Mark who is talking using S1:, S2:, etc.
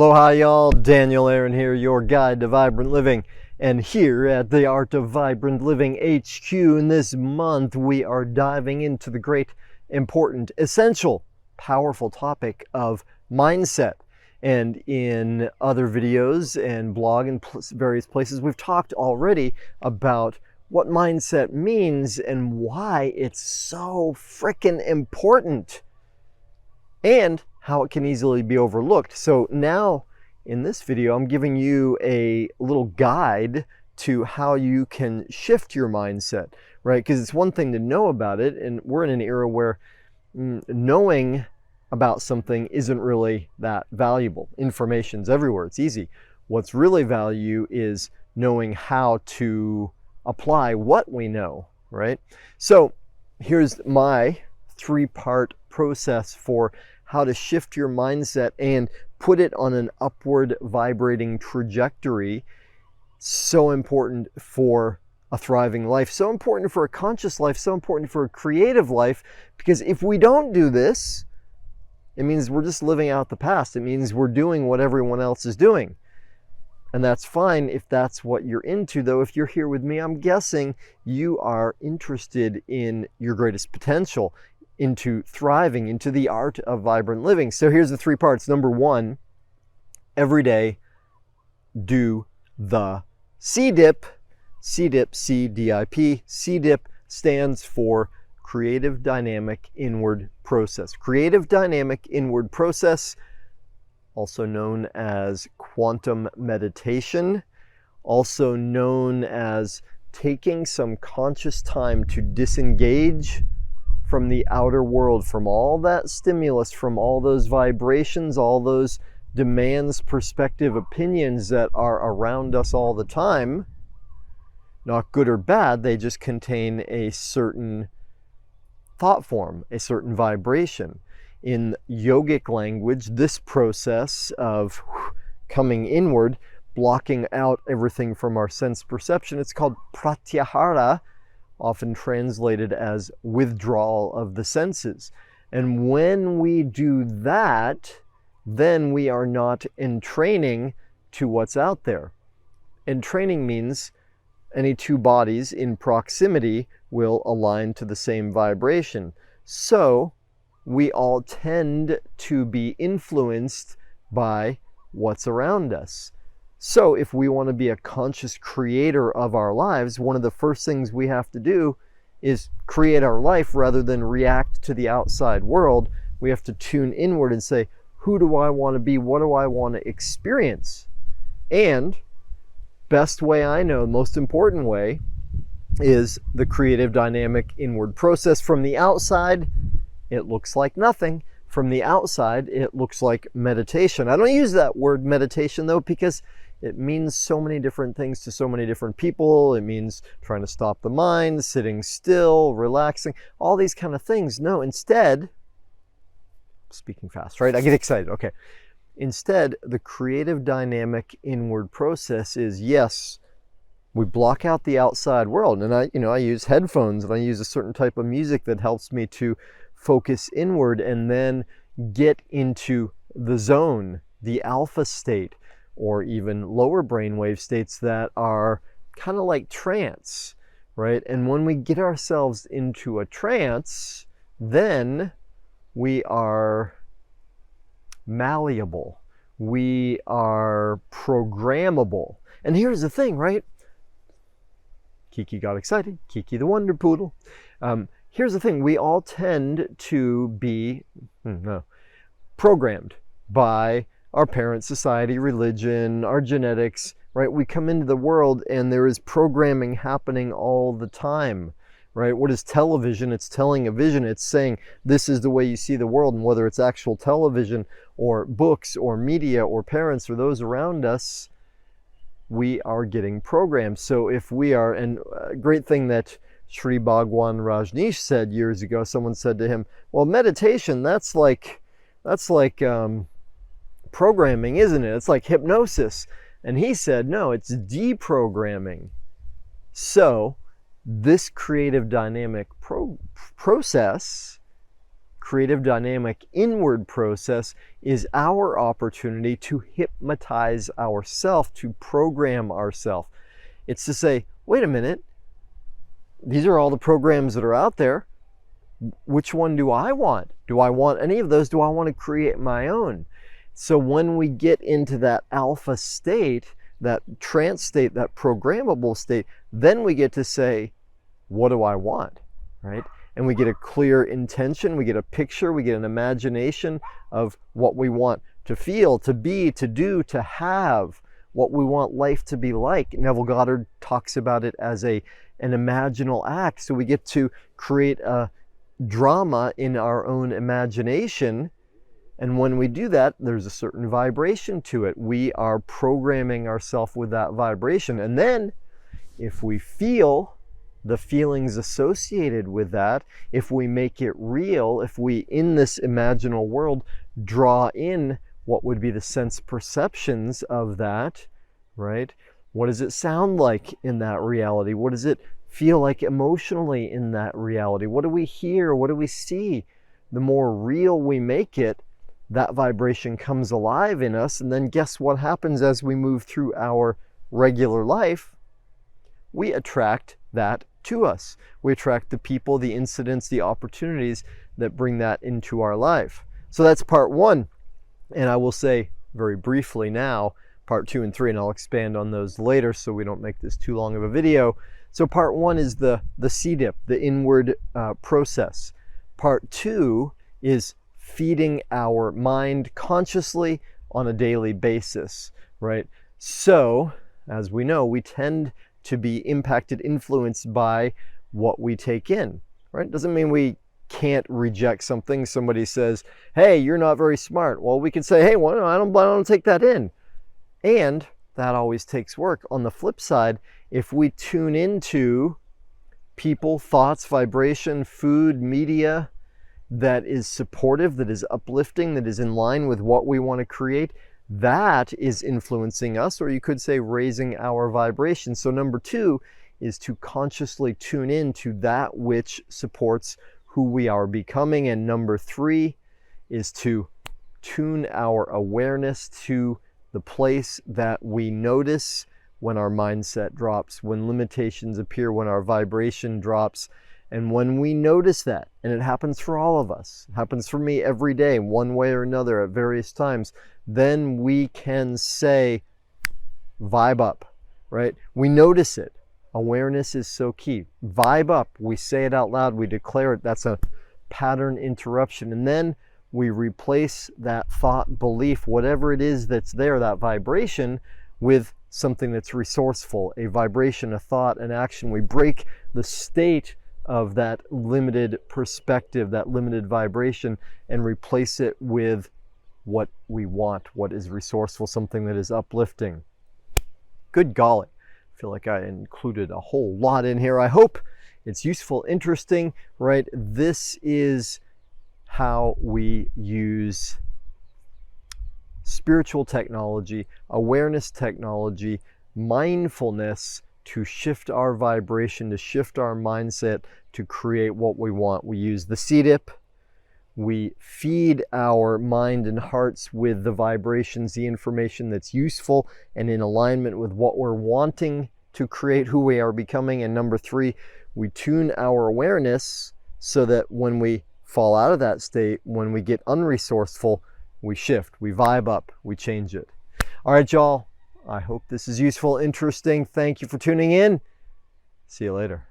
S1: Aloha y'all, Daniel Aaron here, your guide to vibrant living. And here at the Art of Vibrant Living HQ in this month, we are diving into the great, important, essential, powerful topic of mindset. And in other videos and blog and various places, we've talked already about what mindset means and why it's so frickin' important, and how it can easily be overlooked. So now in this video, I'm giving you a little guide to how you can shift your mindset, right? Because it's one thing to know about it, and we're in an era where knowing about something isn't really that valuable. Information's everywhere, it's easy. What's really value is knowing how to apply what we know, right? So here's my three-part process for how to shift your mindset and put it on an upward vibrating trajectory. So important for a thriving life, so important for a conscious life, so important for a creative life, because if we don't do this, it means we're just living out the past. It means we're doing what everyone else is doing. And that's fine if that's what you're into, though. If you're here with me, I'm guessing you are interested in your greatest potential, into thriving, into the art of vibrant living. So here's the three parts. Number one, every day do the C-dip. C-dip, C-D-I-P. C-dip stands for Creative Dynamic Inward Process. Creative Dynamic Inward Process, also known as quantum meditation, also known as taking some conscious time to disengage from the outer world, from all that stimulus, from all those vibrations, all those demands, perspective, opinions that are around us all the time. Not good or bad, they just contain a certain thought form, a certain vibration. In yogic language, this process of coming inward, blocking out everything from our sense perception, it's called pratyahara, often translated as withdrawal of the senses. And when we do that, then we are not entraining to what's out there. Entraining means any two bodies in proximity will align to the same vibration. So we all tend to be influenced by what's around us. So if we want to be a conscious creator of our lives, one of the first things we have to do is create our life rather than react to the outside world. We have to tune inward and say, who do I want to be? What do I want to experience? And best way I know, most important way, is the creative dynamic inward process. From the outside, it looks like nothing. From the outside, it looks like meditation. I don't use that word meditation though, because it means so many different things to so many different people. It means trying to stop the mind, sitting still, relaxing, all these kind of things. No, instead, speaking fast, right? I get excited. Okay. Instead, the creative dynamic inward process is, yes, we block out the outside world. And I use headphones and I use a certain type of music that helps me to focus inward and then get into the zone, the alpha state, or even lower brainwave states that are kind of like trance, right? And when we get ourselves into a trance, then we are malleable. We are programmable. And here's the thing, right? Kiki got excited. Kiki the Wonder Poodle. Here's the thing. We all tend to be programmed by our parents, society, religion, our genetics, right? We come into the world and there is programming happening all the time, right? What is television? It's telling a vision. It's saying this is the way you see the world, and whether it's actual television or books or media or parents or those around us, we are getting programmed. So if we are, and a great thing that Sri Bhagwan Rajneesh said years ago, someone said to him, well, meditation, that's like programming, isn't it? It's like hypnosis. And he said, no, it's deprogramming. So this creative dynamic process creative, dynamic, inward process is our opportunity to hypnotize ourselves, to program ourselves. It's to say, wait a minute, these are all the programs that are out there. Which one do I want? Do I want any of those? Do I want to create my own? So when we get into that alpha state, that trance state, that programmable state, then we get to say, what do I want, right? And we get a clear intention, we get a picture, we get an imagination of what we want to feel, to be, to do, to have, what we want life to be like. Neville Goddard talks about it as an imaginal act. So we get to create a drama in our own imagination. And when we do that, there's a certain vibration to it. We are programming ourselves with that vibration. And then if we feel the feelings associated with that, if we make it real, if we, in this imaginal world, draw in what would be the sense perceptions of that, right? What does it sound like in that reality? What does it feel like emotionally in that reality? What do we hear? What do we see? The more real we make it, that vibration comes alive in us. And then guess what happens as we move through our regular life? We attract that to us. We attract the people, the incidents, the opportunities that bring that into our life. So that's part one. And I will say very briefly now, part 2 and 3, and I'll expand on those later so we don't make this too long of a video. So part 1 is the C-dip, the inward process. Part 2 is feeding our mind consciously on a daily basis, right? So, as we know, we tend to be impacted, influenced by what we take in, right? Doesn't mean we can't reject something. Somebody says, hey, you're not very smart. Well, we can say, hey, well, I don't take that in. And that always takes work. On the flip side, if we tune into people, thoughts, vibration, food, media that is supportive, that is uplifting, that is in line with what we want to create, that is influencing us, or you could say raising our vibration. So number 2 is to consciously tune in to that which supports who we are becoming. And number 3 is to tune our awareness to the place that we notice when our mindset drops, when limitations appear, when our vibration drops. And when we notice that, and it happens for all of us, it happens for me every day, one way or another at various times, then we can say, vibe up, right? We notice it. Awareness is so key. Vibe up. We say it out loud. We declare it. That's a pattern interruption. And then we replace that thought, belief, whatever it is that's there, that vibration, with something that's resourceful, a vibration, a thought, an action. We break the state of that limited perspective, that limited vibration, and replace it with what we want, what is resourceful, something that is uplifting. Good golly. I feel like I included a whole lot in here. I hope it's useful, interesting, right? This is how we use spiritual technology, awareness technology, mindfulness to shift our vibration, to shift our mindset, to create what we want. We use the C-dip. We feed our mind and hearts with the vibrations, the information that's useful and in alignment with what we're wanting to create, who we are becoming. And number 3, we tune our awareness so that when we fall out of that state, when we get unresourceful, we shift, we vibe up, we change it. All right, y'all. I hope this is useful, interesting. Thank you for tuning in. See you later.